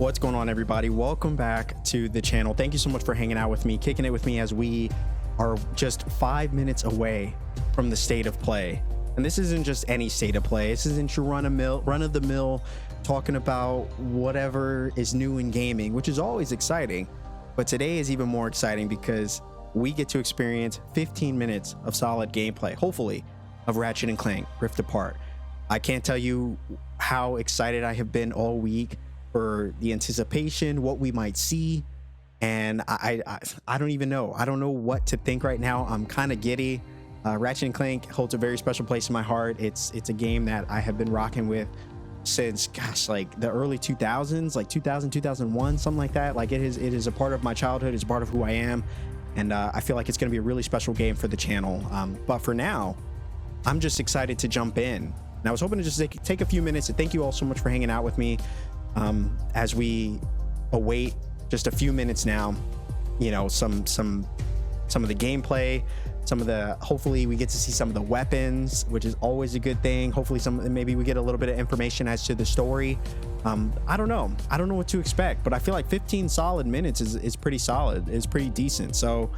What's going on, everybody? Welcome back to the channel. Thank you so much for hanging out with me, kicking it with me as we are just 5 minutes away from the state of play. And this isn't just any state of play. This isn't your run-of-the-mill talking about whatever is new in gaming, which is always exciting. But today is even more exciting because we get to experience 15 minutes of solid gameplay, hopefully, of Ratchet & Clank Rift Apart. I can't tell you how excited I have been all week for the anticipation, what we might see, and I don't even know. I don't know what to think right now. I'm kind of giddy. Ratchet & Clank holds a very special place in my heart. It's a game that I have been rocking with since, gosh, like the early 2000s, like 2000, 2001, something like that. Like it is a part of my childhood. It's a part of who I am, and I feel like it's going to be a really special game for the channel. But for now, I'm just excited to jump in. And I was hoping to just take a few minutes to thank you all so much for hanging out with me. As we await just a few minutes now, you know, some of the gameplay, hopefully we get to see some of the weapons, which is always a good thing. Hopefully maybe we get a little bit of information as to the story. I don't know what to expect, but I feel like 15 solid minutes is pretty solid, is pretty decent. So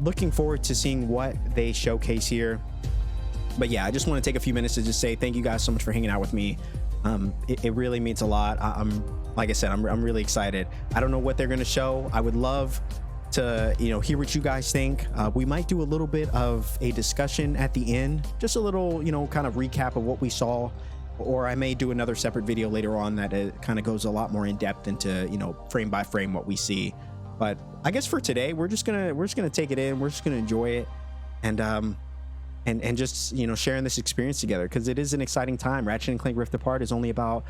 looking forward to seeing what they showcase here. But yeah, I just want to take a few minutes to just say thank you guys so much for hanging out with me. It really means a lot. Like I said, I'm really excited. I don't know what they're going to show. I would love to, you know, hear what you guys think. We might do a little bit of a discussion at the end, just a little, you know, kind of recap of what we saw, or I may do another separate video later on that it kind of goes a lot more in depth into, you know, frame by frame what we see. But I guess for today, we're just gonna take it in. We're just gonna enjoy it, and just, you know, sharing this experience together, because it is an exciting time. Ratchet & Clank Rift Apart is only about,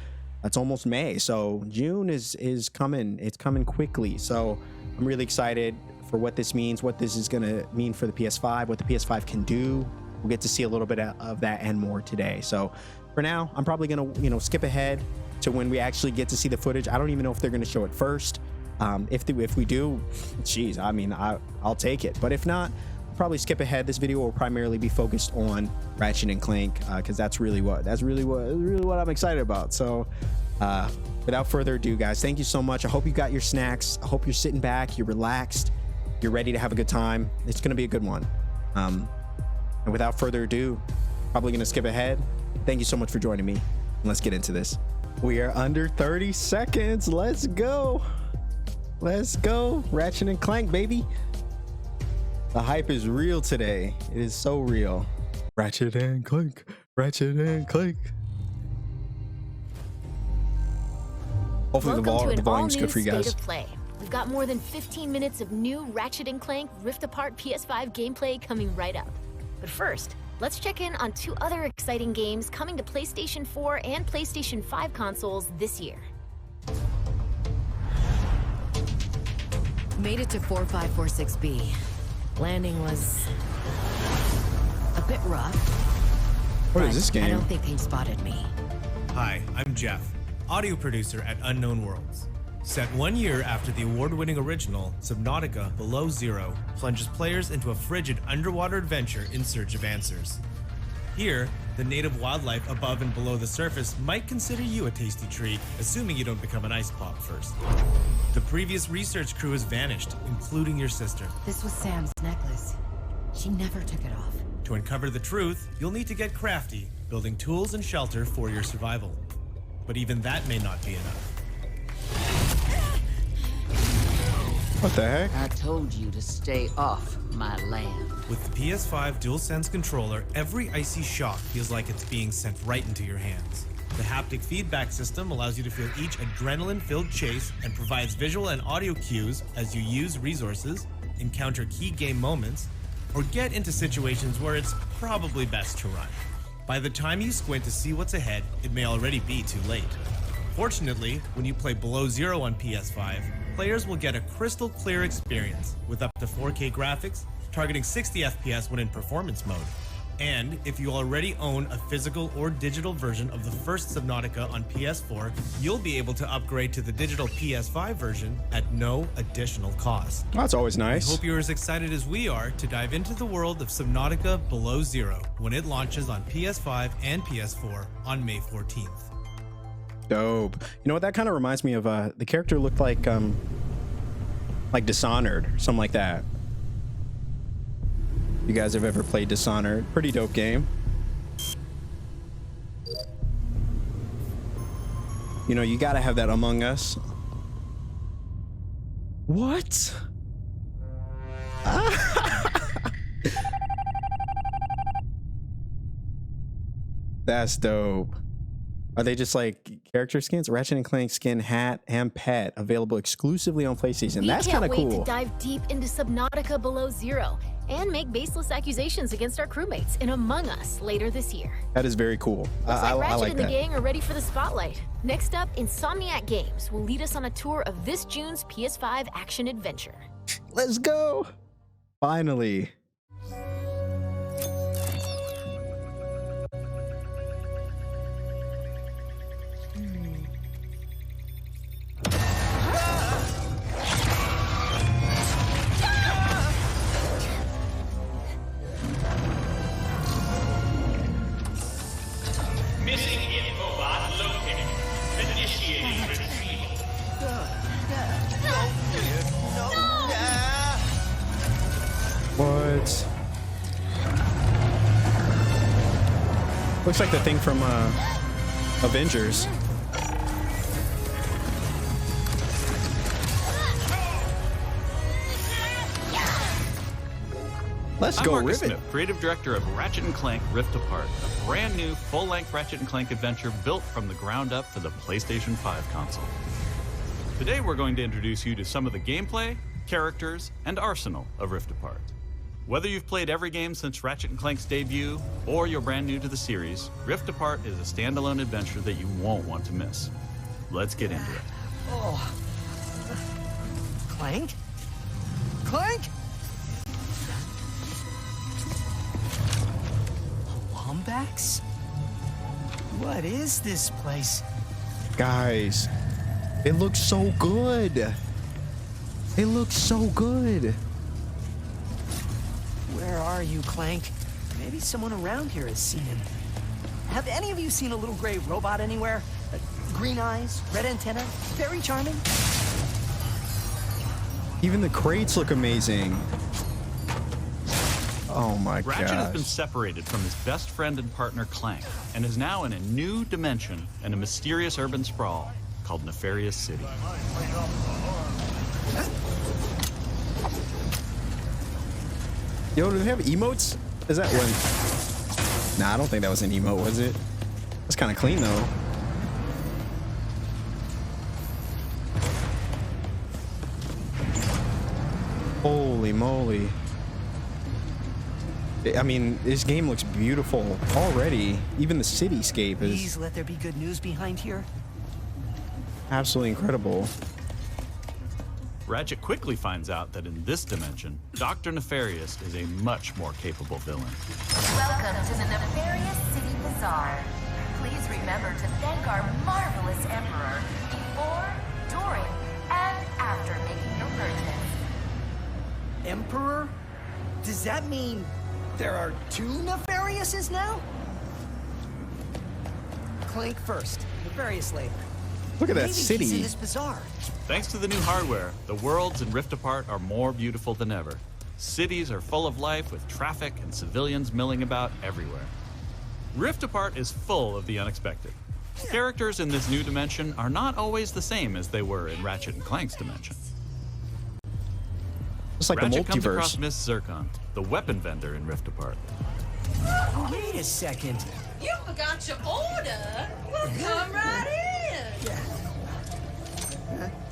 it's almost May, so June is coming. It's coming quickly. So I'm really excited for what this means, what this is going to mean for the PS5, what the PS5 can do. We'll get to see a little bit of that and more today. So for now, I'm probably going to, you know, skip ahead to when we actually get to see the footage. I don't even know if they're going to show it first. If we do, geez, I mean, I'll take it. But if not, probably skip ahead. This video will primarily be focused on Ratchet & Clank, because that's really what I'm excited about. So without further ado, guys, thank you so much. I hope you got your snacks. I hope you're sitting back, you're relaxed, you're ready to have a good time. It's going to be a good one. And without further ado, probably going to skip ahead. Thank you so much for joining me, and let's get into this. We are under 30 seconds. Let's go. Ratchet & Clank, baby. The hype is real today. It is so real. Ratchet & Clank. Ratchet & Clank. Hopefully the volume's good for you guys. State of play. We've got more than 15 minutes of new Ratchet & Clank Rift Apart PS5 gameplay coming right up. But first, let's check in on two other exciting games coming to PlayStation 4 and PlayStation 5 consoles this year. Made it to 4546B. Landing was a bit rough. What is this game? I don't think they spotted me. Hi, I'm Jeff, audio producer at Unknown Worlds. Set 1 year after the award-winning original, Subnautica Below Zero plunges players into a frigid underwater adventure in search of answers. Here, the native wildlife above and below the surface might consider you a tasty treat, assuming you don't become an ice pop first. The previous research crew has vanished, including your sister. This was Sam's necklace. She never took it off. To uncover the truth, you'll need to get crafty, building tools and shelter for your survival. But even that may not be enough. What the heck? I told you to stay off my land. With the PS5 DualSense controller, every icy shock feels like it's being sent right into your hands. The haptic feedback system allows you to feel each adrenaline-filled chase and provides visual and audio cues as you use resources, encounter key game moments, or get into situations where it's probably best to run. By the time you squint to see what's ahead, it may already be too late. Fortunately, when you play Below Zero on PS5, players will get a crystal clear experience with up to 4K graphics, targeting 60 FPS when in performance mode. And if you already own a physical or digital version of the first Subnautica on PS4, you'll be able to upgrade to the digital PS5 version at no additional cost. That's always nice. I hope you're as excited as we are to dive into the world of Subnautica Below Zero when it launches on PS5 and PS4 on May 14th. Dope. You know what? That kind of reminds me of the character looked like Dishonored, something like that. You guys have ever played Dishonored? Pretty dope game. You know, you gotta have that Among Us. What? That's dope. Are they just like character skins? Ratchet and Clank skin, hat, and pet available exclusively on PlayStation. That's kind of cool. We can't wait to dive deep into Subnautica Below Zero and make baseless accusations against our crewmates in Among Us later this year. That is very cool. I like Ratchet like and the that. gang are ready for the spotlight. Next up, Insomniac Games will lead us on a tour of this June's PS5 action adventure. Let's go. Finally. Missing infobot located. Initiating retrieval. What? Looks like the thing from Avengers. Let's I'm go, Marcus Rivet. Smith, creative director of Ratchet & Clank Rift Apart, a brand new full-length Ratchet & Clank adventure built from the ground up for the PlayStation 5 console. Today we're going to introduce you to some of the gameplay, characters, and arsenal of Rift Apart. Whether you've played every game since Ratchet & Clank's debut, or you're brand new to the series, Rift Apart is a standalone adventure that you won't want to miss. Let's get into it. Oh. Clank? Clank? Lombax? What is this place? Guys, it looks so good. It looks so good. Where are you, Clank? Maybe someone around here has seen him. Have any of you seen a little gray robot anywhere? Green eyes, red antenna, very charming. Even the crates look amazing. Oh my god. Ratchet has been separated from his best friend and partner Clank, and is now in a new dimension in a mysterious urban sprawl called Nefarious City. Yo, do they have emotes? Is that one? Nah, I don't think that was an emote, was it? That's kind of clean though. Holy moly. I mean, this game looks beautiful already. Even the cityscape Please is let there be good news behind here. absolutely incredible. Ratchet quickly finds out that in this dimension, Dr. Nefarious is a much more capable villain. Welcome to the Nefarious City Bazaar. Please remember to thank our marvelous Emperor before, during, and after making your purchase. Emperor? Does that mean there are two Nefariouses now? Clank first, Nefarious later. Look at that Maybe he's city. in this bazaar. Thanks to the new hardware, the worlds in Rift Apart are more beautiful than ever. Cities are full of life with traffic and civilians milling about everywhere. Rift Apart is full of the unexpected. Characters in this new dimension are not always the same as they were in Ratchet & Clank's dimension. It's like Ratchet the comes across multiverse. Miss Zircon, the weapon vendor in Rift Apart. Wait a second. You forgot your order? Well, come right in.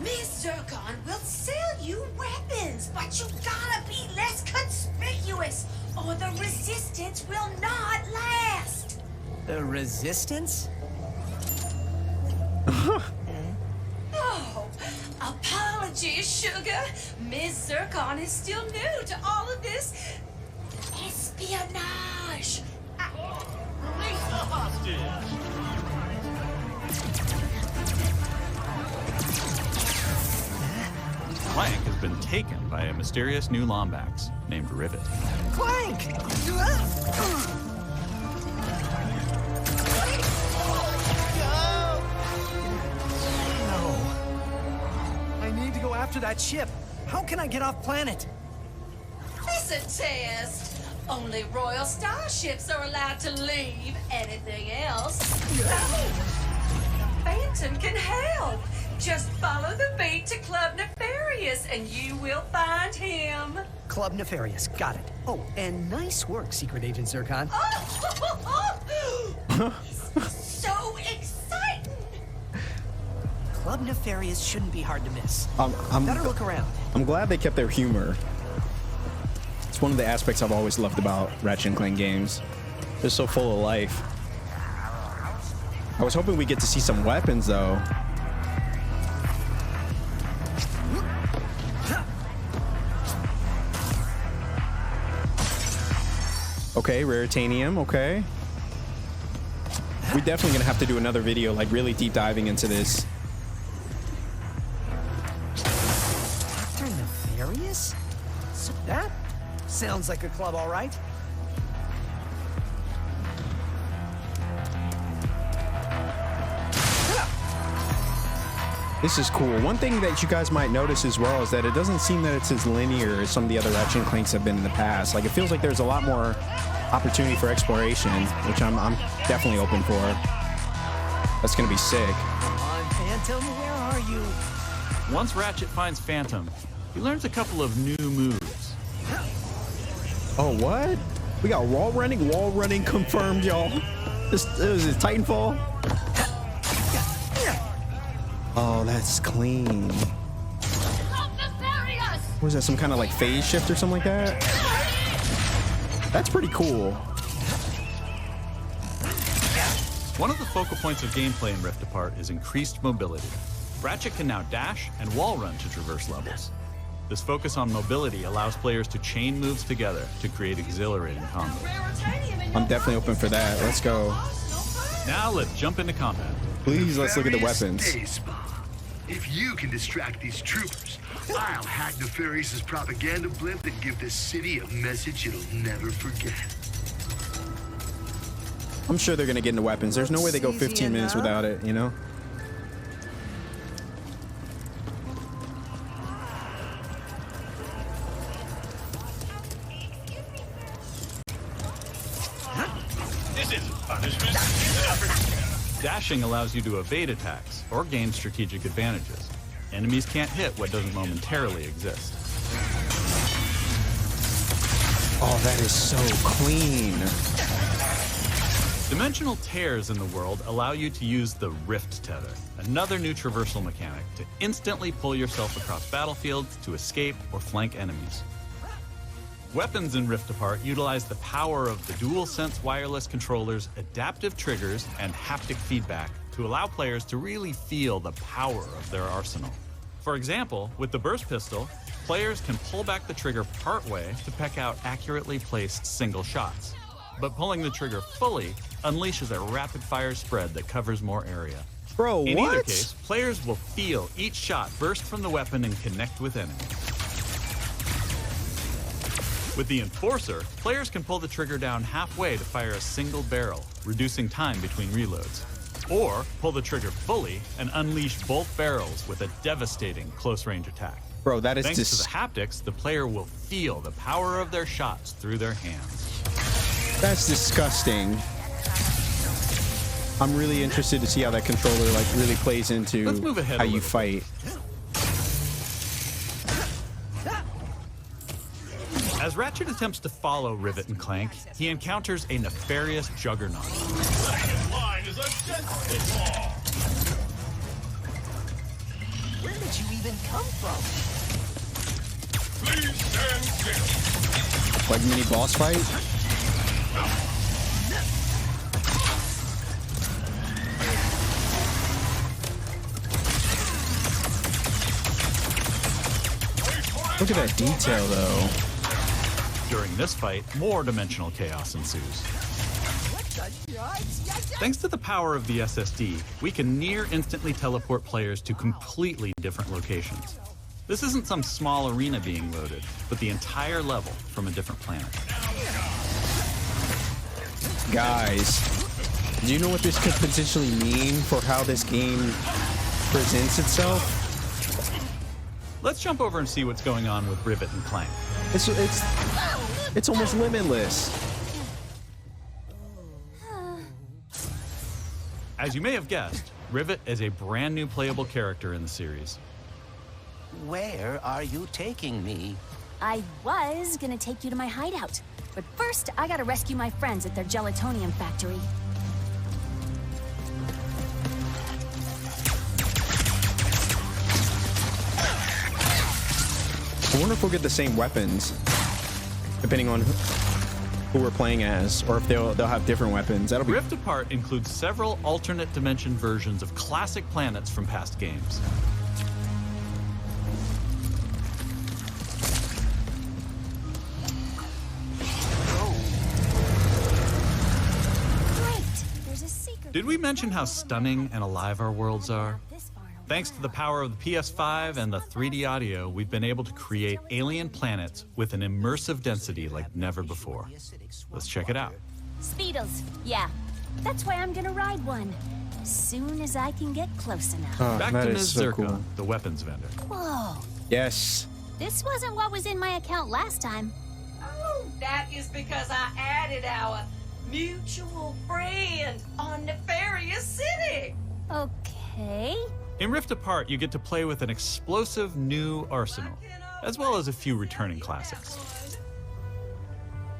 Miss Zircon will sell you weapons, but you gotta be less conspicuous, or the resistance will not last. The Resistance? Oh, apologies, sugar. Miss Zircon is still new to all of this espionage. Release the hostage. Clank has been taken by a mysterious new Lombax named Rivet. Clank! after that ship. How can I get off planet? It's a test. Only royal starships are allowed to leave. Anything else? Phantom can help. Just follow the beat to Club Nefarious and you will find him. Club Nefarious, got it. Oh, and nice work, Secret Agent Zircon. So exciting! Club Nefarious shouldn't be hard to miss. I'm Better look around. I'm glad they kept their humor. It's one of the aspects I've always loved about Ratchet and Clank games. They're so full of life. I was hoping we get to see some weapons though. Okay, Raritanium, okay. We're definitely gonna have to do another video, like really deep diving into this. Dr. Nefarious? So that sounds like a club, all right. This is cool. One thing that you guys might notice as well is that it doesn't seem that it's as linear as some of the other Ratchet and Clanks have been in the past. Like, it feels like there's a lot more opportunity for exploration, which I'm definitely open for. That's gonna be sick. Come on, Phantom, where are you? Once Ratchet finds Phantom, he learns a couple of new moves. Oh, what? We got wall running confirmed, y'all. This is Titanfall. Oh, that's clean. Was that some kind of like phase shift or something like that? That's pretty cool. One of the focal points of gameplay in Rift Apart is increased mobility. Ratchet can now dash and wall run to traverse levels. This focus on mobility allows players to chain moves together to create exhilarating combos. I'm definitely open for that. Let's go. Now let's jump into combat. Please, let's look at the weapons. If you can distract these troopers, I'll hack Nefarious's propaganda blimp and give this city a message it'll never forget. I'm sure they're gonna get into weapons. There's no way they go 15 minutes without it, you know? This is punishment. Dashing allows you to evade attacks or gain strategic advantages. Enemies can't hit what doesn't momentarily exist. Oh, that is so clean. Dimensional tears in the world allow you to use the Rift Tether, another new traversal mechanic to instantly pull yourself across battlefields to escape or flank enemies. Weapons in Rift Apart utilize the power of the DualSense wireless controller's adaptive triggers and haptic feedback to allow players to really feel the power of their arsenal. For example, with the burst pistol, players can pull back the trigger partway to peck out accurately placed single shots. But pulling the trigger fully unleashes a rapid-fire spread that covers more area. Bro, in what? either case, players will feel each shot burst from the weapon and connect with enemies. With the Enforcer, players can pull the trigger down halfway to fire a single barrel, reducing time between reloads. Or pull the trigger fully and unleash both barrels with a devastating close-range attack. Bro, that is Thanks just... to the haptics, the player will feel the power of their shots through their hands. That's disgusting. I'm really interested to see how that controller like really plays into Let's move ahead how a you little fight. As Ratchet attempts to follow Rivet and Clank, he encounters a nefarious juggernaut. Line is against the law. Where did you even come from? Please stand still. Like mini boss fight? Look at that detail though. During this fight, more dimensional chaos ensues. Thanks to the power of the SSD, we can near instantly teleport players to completely different locations. This isn't some small arena being loaded, but the entire level from a different planet. Guys, do you know what this could potentially mean for how this game presents itself? Let's jump over and see what's going on with Rivet and Clank. It's almost limitless. As you may have guessed, Rivet is a brand new playable character in the series. Where are you taking me? I was gonna take you to my hideout, but first I gotta rescue my friends at their gelatonium factory. I wonder if we'll get the same weapons, depending on who we're playing as, or if they'll have different weapons. That'll be. Rift Apart includes several alternate dimension versions of classic planets from past games. Did we mention how stunning and alive our worlds are? Thanks to the power of the PS5 and the 3D audio, we've been able to create alien planets with an immersive density like never before. Let's check it out. Speedles, yeah. That's why I'm gonna ride one. As soon as I can get close enough. Back to Ms. so Zirka, cool. the weapons vendor. Whoa. Yes. This wasn't what was in my account last time. Oh, that is because I added our mutual friend on Nefarious City. Okay. In Rift Apart, you get to play with an explosive new arsenal, as well as a few returning classics.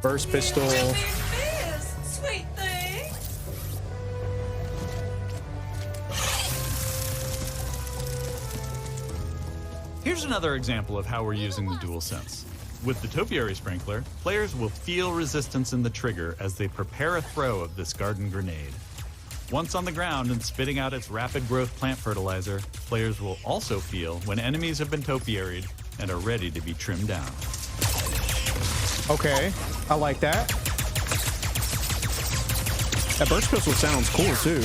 Burst pistol. Sweet thing. Here's another example of how we're using the DualSense. With the topiary sprinkler, players will feel resistance in the trigger as they prepare a throw of this garden grenade. Once on the ground and spitting out its rapid growth plant fertilizer, players will also feel when enemies have been topiaried and are ready to be trimmed down. Okay, I like that. That burst pistol sounds cool too.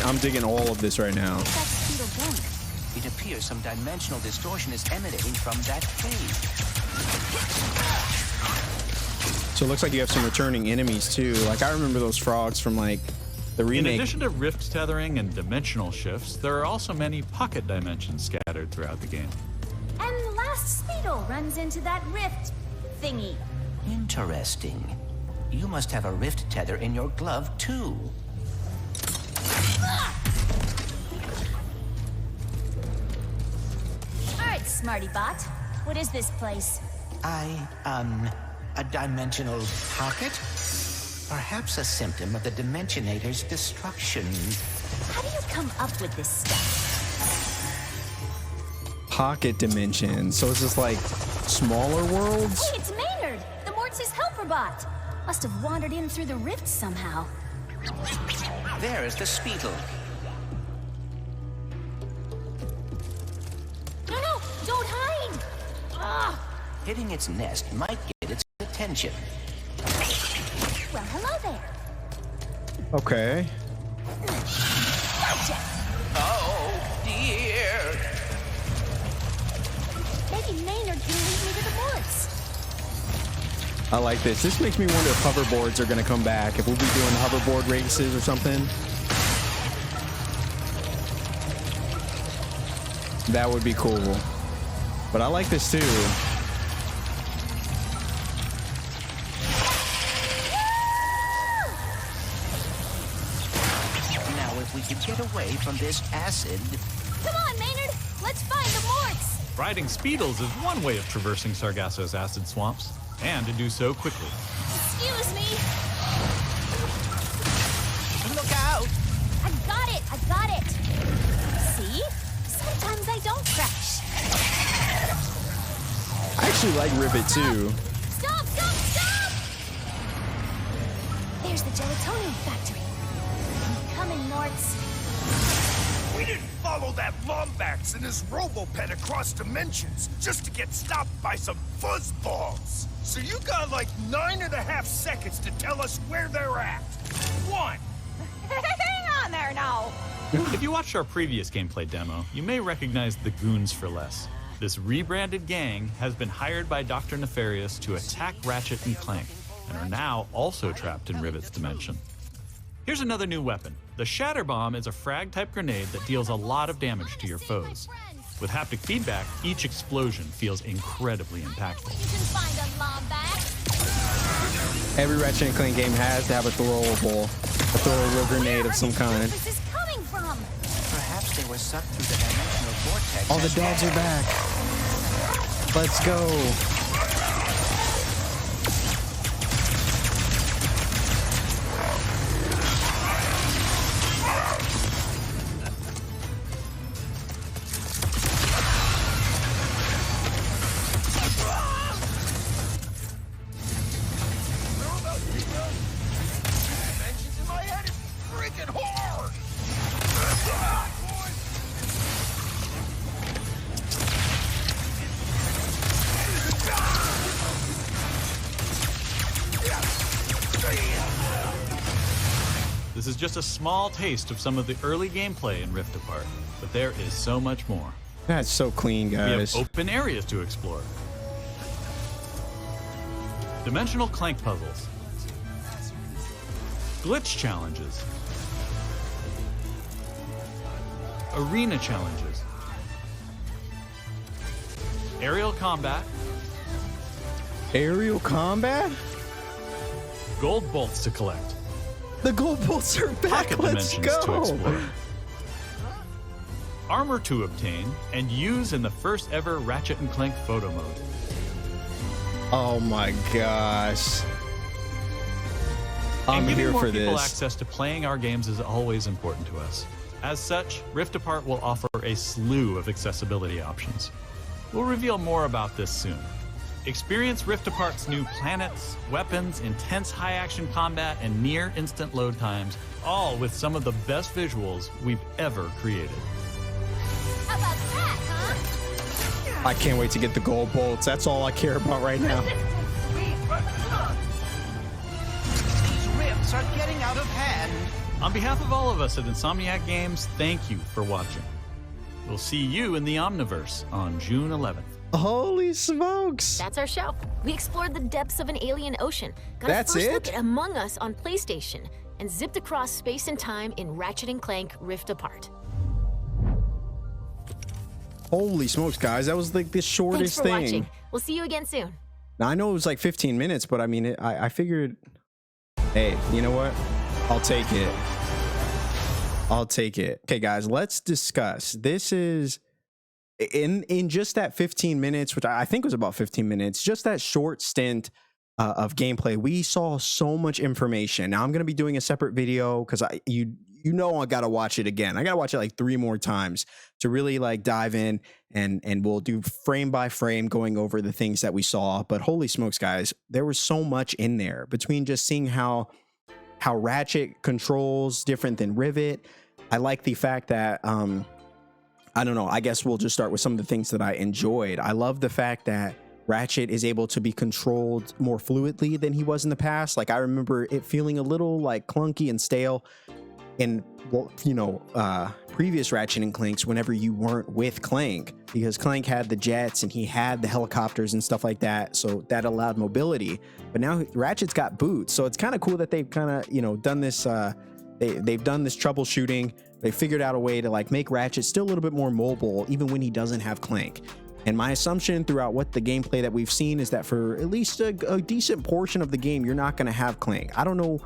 I'm digging all of this right now. It appears some dimensional distortion is emanating from that cave. So it looks like you have some returning enemies too. Like I remember those frogs from like the remake. In addition to rift tethering and dimensional shifts, there are also many pocket dimensions scattered throughout the game. And the last Speedle runs into that rift thingy. Interesting. You must have a rift tether in your glove too. All right, Smarty Bot. What is this place? A dimensional pocket? Perhaps a symptom of the Dimensionator's destruction. How do you come up with this stuff? Pocket dimension. So it's just like smaller worlds? Hey, it's Maynard, the Mortis helper bot. Must have wandered in through the rift somehow. There is the Speedle. No, don't hide! Ah! Hitting its nest might get its attention. Well, hello there. Okay. Gotcha. Oh, dear. Maybe Maynard can lead me to the woods. I like this. This makes me wonder if hoverboards are going to come back. If we'll be doing hoverboard races or something. That would be cool. But I like this too. Now, if we could get away from this acid. Come on, Maynard. Let's find the Morts. Riding Speedles is one way of traversing Sargasso's acid swamps, and to do so quickly. Excuse me. Look out! I got it. See? Sometimes I don't crash. I actually like Rivet too. Stop! There's the gelatonium factory. I'm coming, Morts. We didn't follow that Lombax and his Robopet across dimensions just to get stopped by some fuzzballs. So you got like 9.5 seconds to tell us where they're at. 1. Hang on there now. If you watched our previous gameplay demo, you may recognize the Goons for Less. This rebranded gang has been hired by Dr. Nefarious to attack Ratchet and Clank, and are now also trapped in Rivet's dimension. Here's another new weapon. The Shatter Bomb is a frag-type grenade that deals a lot of damage to your foes. With haptic feedback, each explosion feels incredibly impactful. Every Ratchet and Clank game has to have a throwable grenade of some kind. This is coming from. Perhaps they were sucked through the dimensional vortex. All the dogs are back. Let's go. This is just a small taste of some of the early gameplay in Rift Apart, but there is so much more. That's so clean, We guys. have open areas to explore. Dimensional clank puzzles. Glitch challenges. Arena challenges. Aerial combat. Aerial combat? Gold bolts to collect. The gold bolts are back. Pocket Let's dimensions to go. explore. Armor to obtain and use in the first ever Ratchet and Clank photo mode. Oh my gosh. I'm And giving here more for people this. access to playing our games is always important to us. As such, Rift Apart will offer a slew of accessibility options. We'll reveal more about this soon. Experience Rift Apart's new planets, weapons, intense high-action combat, and near-instant load times, all with some of the best visuals we've ever created. How about that, huh? I can't wait to get the gold bolts. That's all I care about right now. These rifts are getting out of hand. On behalf of all of us at Insomniac Games, thank you for watching. We'll see you in the Omniverse on June 11th. Holy smokes. That's our show. We explored the depths of an alien ocean, got That's a first it? look at Among Us on PlayStation, and zipped across space and time in Ratchet and Clank Rift Apart. Holy smokes, guys. That was like the Thanks shortest for thing. watching. We'll see you again soon. Now, I know it was like 15 minutes, but I mean, I figured, hey, you know what? I'll take it. I'll take it. Okay, guys, let's discuss. This is in just that 15 minutes, which I think was about 15 minutes, just that short stint of gameplay, we saw so much information. Now I'm going to be doing a separate video because you know I got to watch it again. I got to watch it like 3 more times to really like dive in, and we'll do frame by frame going over the things that we saw. But holy smokes, guys, there was so much in there between just seeing how Ratchet controls different than Rivet. I like the fact that I don't know, I guess we'll just start with some of the things that I enjoyed. I love the fact that Ratchet is able to be controlled more fluidly than he was in the past. Like, I remember it feeling a little like clunky and stale in, well, you know, previous Ratchet and Clanks whenever you weren't with Clank, because Clank had the jets and he had the helicopters and stuff like that, so that allowed mobility. But now Ratchet's got boots, so it's kind of cool that they've kind of, you know, done this they've done this troubleshooting. They figured out a way to like make Ratchet still a little bit more mobile even when he doesn't have Clank. And my assumption throughout what the gameplay that we've seen is that for at least a decent portion of the game, you're not going to have Clank. I don't know.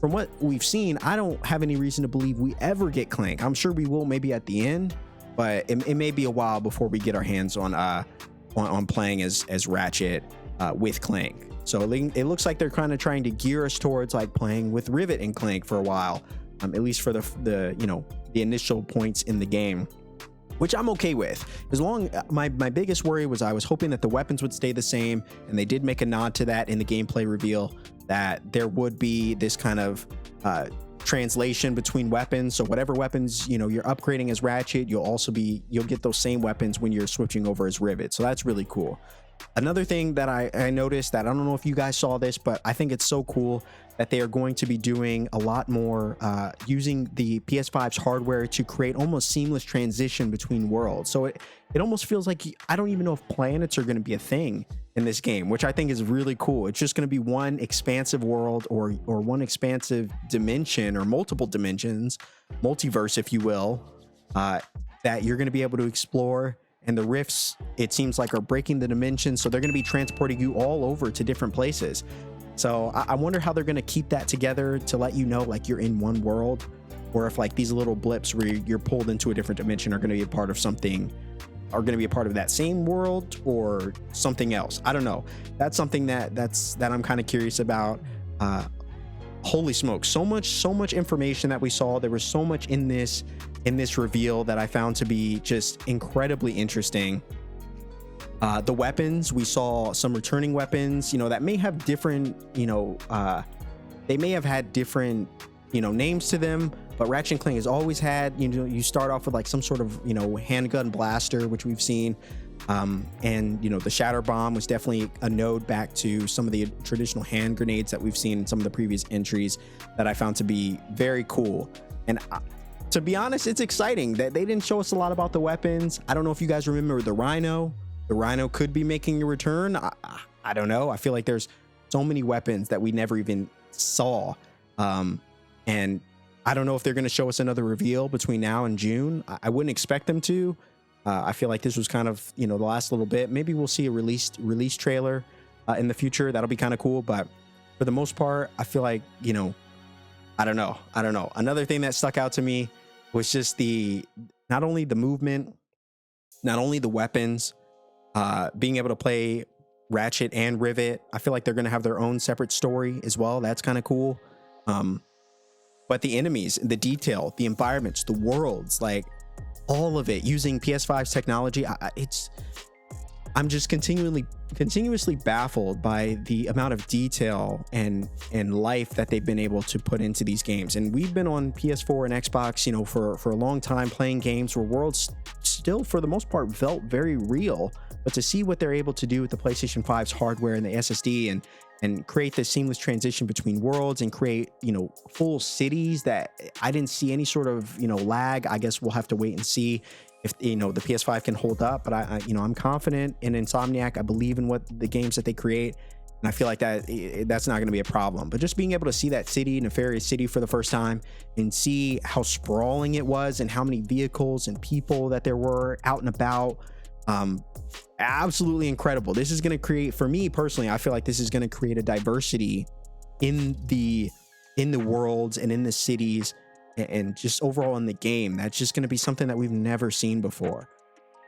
From what we've seen, I don't have any reason to believe we ever get Clank. I'm sure we will maybe at the end, but it may be a while before we get our hands on playing as Ratchet with Clank. So it looks like they're kind of trying to gear us towards like playing with Rivet and Clank for a while, at least for the you know, the initial points in the game, which I'm okay with. As long, my biggest worry was I was hoping that the weapons would stay the same, and they did make a nod to that in the gameplay reveal, that there would be this kind of translation between weapons. So whatever weapons, you know, you're upgrading as Ratchet, you'll get those same weapons when you're switching over as Rivet. So that's really cool. Another thing that I noticed, that I don't know if you guys saw this, but I think it's so cool that they are going to be doing a lot more using the PS5's hardware to create almost seamless transition between worlds. So it almost feels like, I don't even know if planets are going to be a thing in this game, which I think is really cool. It's just going to be one expansive world, or one expansive dimension, or multiple dimensions, multiverse, if you will, that you're going to be able to explore. And the rifts, it seems like, are breaking the dimensions, so they're going to be transporting you all over to different places. So I wonder how they're going to keep that together to let you know like you're in one world, or if like these little blips where you're pulled into a different dimension are going to be a part of something, are going to be a part of that same world or something else. I don't know. That's something that I'm kind of curious about. Holy smokes, so much information that we saw. There was so much in this reveal that I found to be just incredibly interesting. The weapons, we saw some returning weapons, that may have different, they may have had different, names to them, but Ratchet & Clank has always had, you start off with like some sort of, handgun blaster, which we've seen. And the shatter bomb was definitely a node back to some of the traditional hand grenades that we've seen in some of the previous entries that I found to be very cool. And to be honest, it's exciting that they didn't show us a lot about the weapons. I don't know if you guys remember the Rhino. The Rhino could be making a return. I don't know. I feel like there's so many weapons that we never even saw. And I don't know if they're going to show us another reveal between now and June. I wouldn't expect them to. I feel like this was kind of, the last little bit. Maybe we'll see a release trailer in the future. That'll be kind of cool. But for the most part, I feel like, I don't know. Another thing that stuck out to me was just not only the movement, not only the weapons, being able to play Ratchet and Rivet. I feel like they're going to have their own separate story as well. That's kind of cool. But the enemies, the detail, the environments, the worlds, like all of it using PS5's technology, I'm just continuously baffled by the amount of detail and life that they've been able to put into these games. And we've been on PS4 and Xbox, for a long time playing games where worlds still, for the most part, felt very real. But to see what they're able to do with the PlayStation 5's hardware and the SSD and create this seamless transition between worlds and create, full cities that I didn't see any sort of, lag. I guess we'll have to wait and see if, the PS5 can hold up. But I'm confident in Insomniac. I believe in what the games that they create. And I feel like that's not going to be a problem. But just being able to see that city, Nefarious City, for the first time, and see how sprawling it was and how many vehicles and people that there were out and about, absolutely incredible. This is going to create, for me personally, I feel like this is going to create a diversity in the worlds and in the cities and just overall in the game. That's just going to be something that we've never seen before.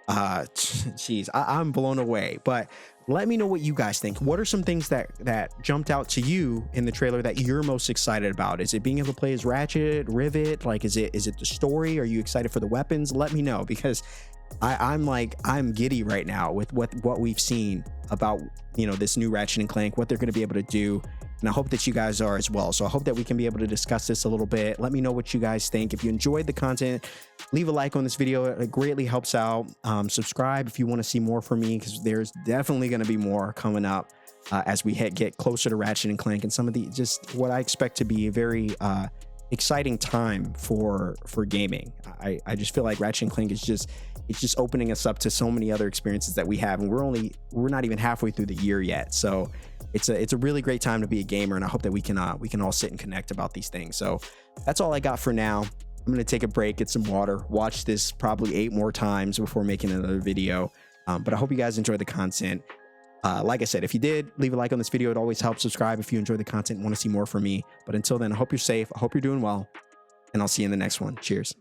I'm blown away. But let me know what you guys think. What are some things that jumped out to you in the trailer that you're most excited about? Is it being able to play as Ratchet, Rivet? Like, is it the story? Are you excited for the weapons? Let me know, because I'm giddy right now with what we've seen about, this new Ratchet and Clank, what they're going to be able to do. And I hope that you guys are as well. So I hope that we can be able to discuss this a little bit. Let me know what you guys think. If you enjoyed the content, leave a like on this video. It greatly helps out. Subscribe if you want to see more from me, because there's definitely going to be more coming up as we get closer to Ratchet and Clank and some of the, just what I expect to be a very exciting time for gaming. I just feel like Ratchet and Clank is just opening us up to so many other experiences that we have, and we're not even halfway through the year yet. So it's a really great time to be a gamer, and I hope that we can all sit and connect about these things. So that's all I got for now. I'm going to take a break, get some water, watch this probably 8 more times before making another video. But I hope you guys enjoy the content. Like I said, if you did, leave a like on this video. It always helps. Subscribe if you enjoy the content and want to see more from me. But until then, I hope you're safe. I hope you're doing well, and I'll see you in the next one. Cheers.